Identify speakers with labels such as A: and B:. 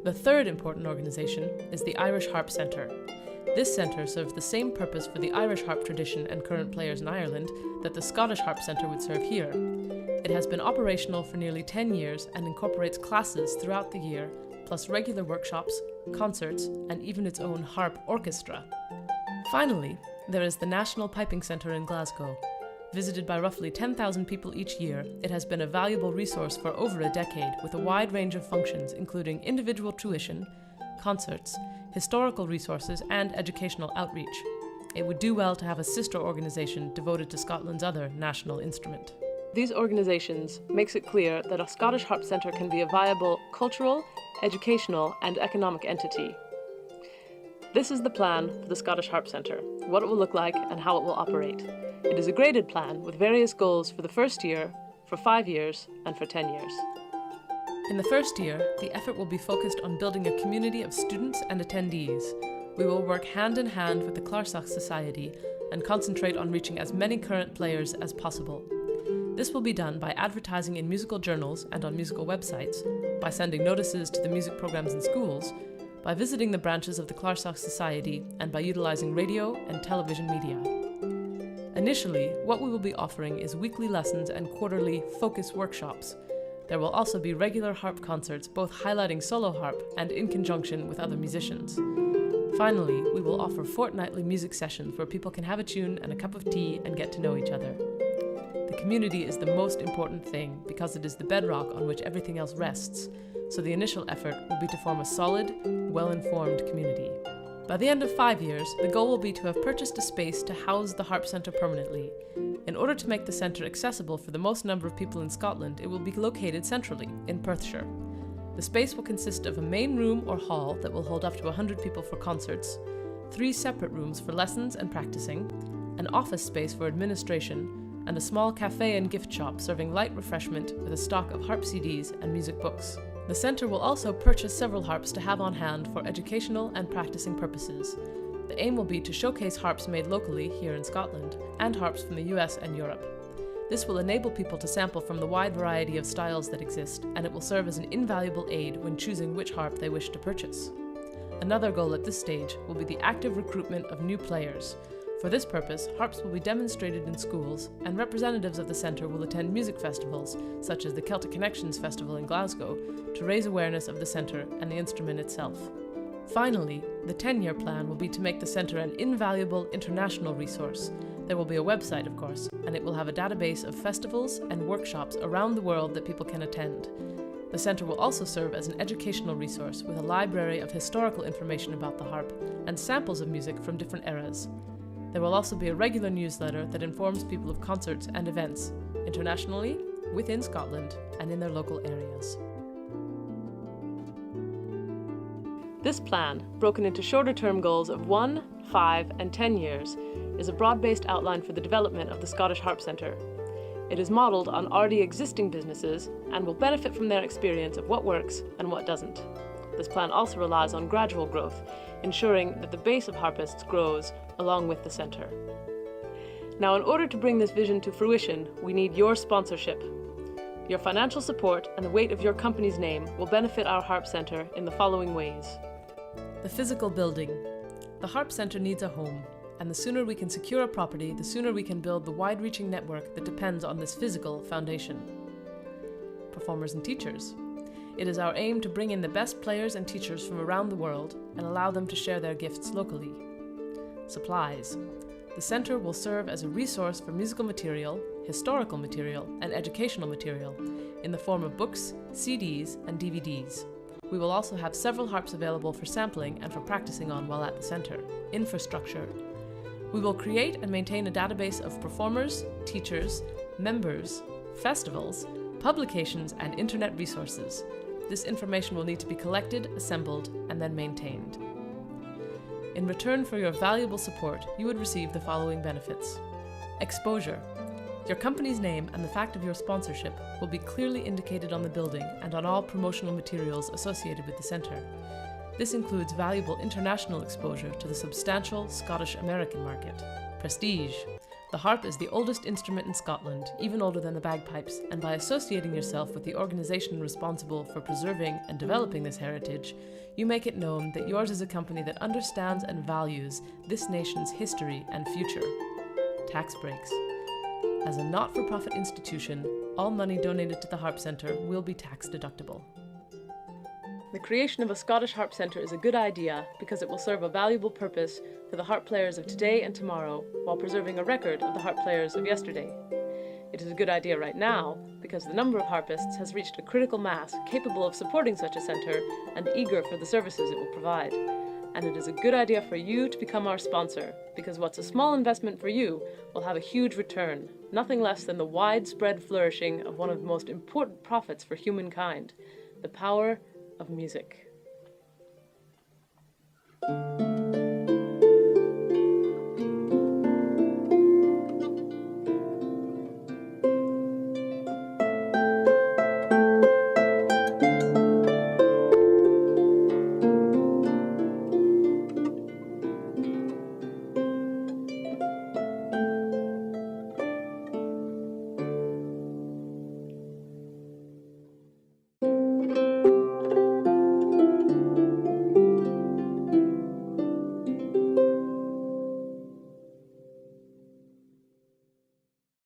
A: The third important organisation is the Irish Harp Centre. This centre serves the same purpose for the Irish harp tradition and current players in Ireland that the Scottish Harp Centre would serve here. It has been operational for nearly 10 years and incorporates classes throughout the year, plus regular workshops, concerts, and even its own harp orchestra. Finally, there is the National Piping Centre in Glasgow. Visited by roughly 10,000 people each year, it has been a valuable resource for over a decade with a wide range of functions including individual tuition, concerts, historical resources, and educational outreach. It would do well to have a sister organisation devoted to Scotland's other national instrument. These organisations makes it clear that a Scottish Harp Centre can be a viable cultural, educational, and economic entity. This is the plan for the Scottish Harp Centre, what it will look like and how it will operate. It is a graded plan with various goals for the first year, for 5 years, and for 10 years. In the first year, the effort will be focused on building a community of students and attendees. We will work hand in hand with the Clarsach Society and concentrate on reaching as many current players as possible. This will be done by advertising in musical journals and on musical websites, by sending notices to the music programs in schools, by visiting the branches of the Clarsach Society, and by utilising radio and television media. Initially, what we will be offering is weekly lessons and quarterly focus workshops. There will also be regular harp concerts, both highlighting solo harp and in conjunction with other musicians. Finally, we will offer fortnightly music sessions where people can have a tune and a cup of tea and get to know each other. The community is the most important thing because it is the bedrock on which everything else rests, so the initial effort will be to form a solid, well-informed community. By the end of 5 years, the goal will be to have purchased a space to house the Harp Centre permanently. In order to make the centre accessible for the most number of people in Scotland, it will be located centrally, in Perthshire. The space will consist of a main room or hall that will hold up to 100 people for concerts, 3 separate rooms for lessons and practicing, an office space for administration, and a small cafe and gift shop serving light refreshment with a stock of harp CDs and music books. The centre will also purchase several harps to have on hand for educational and practicing purposes. The aim will be to showcase harps made locally here in Scotland, and harps from the US and Europe. This will enable people to sample from the wide variety of styles that exist, and it will serve as an invaluable aid when choosing which harp they wish to purchase. Another goal at this stage will be the active recruitment of new players. For this purpose, harps will be demonstrated in schools, and representatives of the centre will attend music festivals, such as the Celtic Connections Festival in Glasgow, to raise awareness of the centre and the instrument itself. Finally, the 10-year plan will be to make the centre an invaluable international resource. There will be a website, of course, and it will have a database of festivals and workshops around the world that people can attend. The centre will also serve as an educational resource with a library of historical information about the harp and samples of music from different eras. There will also be a regular newsletter that informs people of concerts and events, internationally, within Scotland, and in their local areas. This plan, broken into shorter-term goals of 1, 5, and 10 years, is a broad-based outline for the development of the Scottish Harp Centre. It is modelled on already existing businesses and will benefit from their experience of what works and what doesn't. This plan also relies on gradual growth, ensuring that the base of harpists grows along with the centre. Now, in order to bring this vision to fruition, we need your sponsorship. Your financial support and the weight of your company's name will benefit our Harp Centre in the following ways. The physical building. The Harp Centre needs a home, and the sooner we can secure a property, the sooner we can build the wide-reaching network that depends on this physical foundation. Performers and teachers. It is our aim to bring in the best players and teachers from around the world and allow them to share their gifts locally. Supplies. The centre will serve as a resource for musical material, historical material, and educational material in the form of books, CDs, and DVDs. We will also have several harps available for sampling and for practicing on while at the centre. Infrastructure. We will create and maintain a database of performers, teachers, members, festivals, publications, and internet resources. This information will need to be collected, assembled, and then maintained. In return for your valuable support, you would receive the following benefits. Exposure. Your company's name and the fact of your sponsorship will be clearly indicated on the building and on all promotional materials associated with the centre. This includes valuable international exposure to the substantial Scottish-American market. Prestige. The harp is the oldest instrument in Scotland, even older than the bagpipes, and by associating yourself with the organisation responsible for preserving and developing this heritage, you make it known that yours is a company that understands and values this nation's history and future. Tax breaks. As a not-for-profit institution, all money donated to the Harp Centre will be tax deductible. The creation of a Scottish Harp Centre is a good idea because it will serve a valuable purpose for the harp players of today and tomorrow while preserving a record of the harp players of yesterday. It is a good idea right now because the number of harpists has reached a critical mass capable of supporting such a centre and eager for the services it will provide. And it is a good idea for you to become our sponsor because what's a small investment for you will have a huge return, nothing less than the widespread flourishing of one of the most important profits for humankind, the power of music.